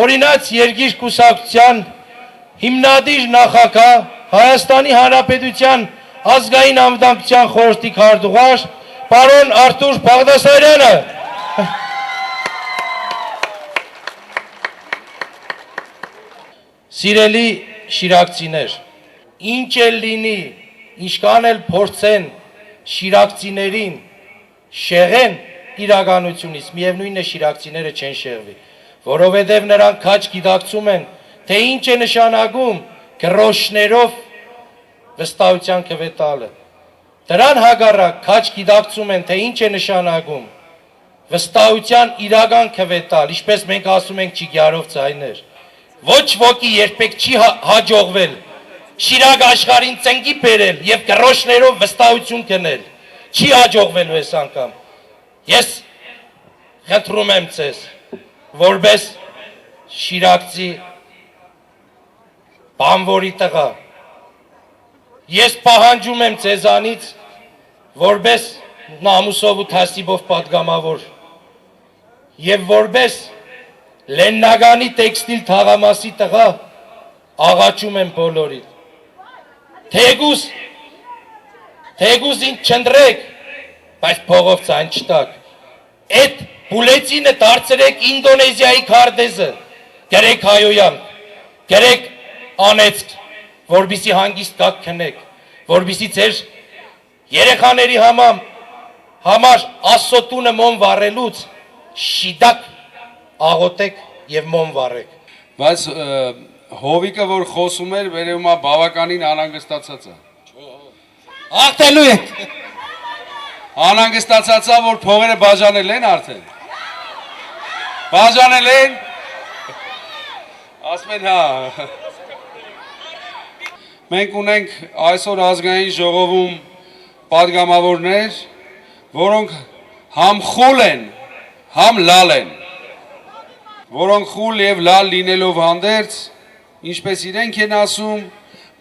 Օրինաց երկիր կուսակցության հիմնադիր նախագահ Հայաստանի Հանրապետության ազգային անվտանգության խորհրդի քարտուղար պարոն Արթուր Բաղդասարյանը։ Սիրելի շիրակցիներ, ինչ էլ լինի, ինչքան էլ փորձեն շիրակցիներին շեղեն իրականությունից, միևնույնն է շիրակցիները չեն շեղվի, որովհետև նրանք քաչ գիտակցում են, թե ինչ է նշանակում գրոշներով վստահության կվետալը։ Դրան հակառակ քաչ գիտակցում են, թե ինչ է նշանակում վստահության իրական կվետալ, ինչպես մենք ասում ենք ճիգյարով ձայներ։ Ոչ ոքի երբեք չի հաջողվել շիրակ աշխարհին ծնկի բերել եւ գրոշներով վստահություն կնել։ Չի հաջողվելու այս անգամ։ Ես խնդրում եմ ձեզ, որպես շիրակցի բանվորի տղա, ես պահանջում եմ ձեզանից, որպես նամուսով ու թասիբով պատգամավոր եւ որպես Լեննագանի տեքստիլ թաղամասի տղա, աղաչում եմ բոլորիդ, թեգուզ ինձ չնդրեք, բայց փողով ցայն չտակ, այդ բուլեցինը դարձրեք Ինդոնեզիայի քարտեզը, գրեք հայոյան, գրեք անեցք, որբիսի հանգիստ կաք քնեք, որբիսի ձեր երեխաների համար Աստծո տունը մոմ վառելուց շիդակ աղոտեք եւ մոմ վառեք։ Բայց հովիկը, որ խոսում էր, վերևում բավականին անհանգստացած է։ Աղտելու եք։ Անհանգստացած է, որ փողերը բաժանել են արդեն։ Բաժանել են։ Ասում են հա։ Մենք ունենք այսօր ազգային ժողովում պատգամավորներ, որոնք համ խուլ են, համ լալ են, որոնք խուլ և լալ լինելով հանդերձ, ինչպես իրենք են ասում,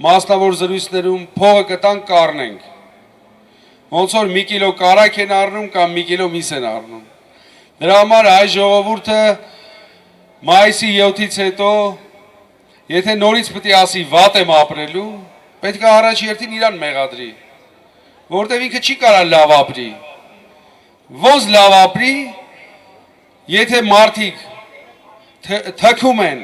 մասնավոր զրույցներում փողը կտանք կառնենք, ոնց որ մի կիլո կարակ են առնում կամ մի կիլո միս են առնում։ Դրա համար հայ ժողովուրդը մայիսի 7-ից հետո, եթե նորից պետք է ասի վատ եմ ապրելու, պետք է առաջ երթին իրան մեղադրի, որտև ինքը չի կարա լավ ապրի։ Ոնց լավ ապրի, եթե մարդիկ թքում են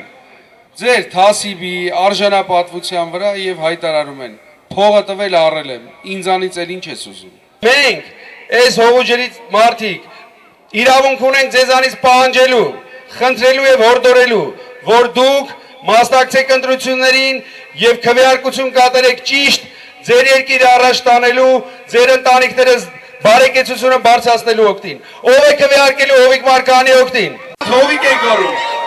ձեր թասիբի արժանապատվության վրա և հայտարարում են, փողը տվել առել եմ, ինձանից էլ ինչ ես ուզում։ Մենք այս հողուջերից մարդիկ իրավունք ունենք ձեզանից պահանջելու, խնդրելու և հորդորելու, որ դուք մասնակցեք ընտրություններին և քվեարկություն կատարեք ճիշտ ձեր երկիրը առաջ տանելու, ձեր ընտանիքները բարեկեցությունը բարձրացնելու օգտին։ Ով է քվեարկելու Հովիկ Մարկարյանի օգտին։ Հովիկ է գոռում։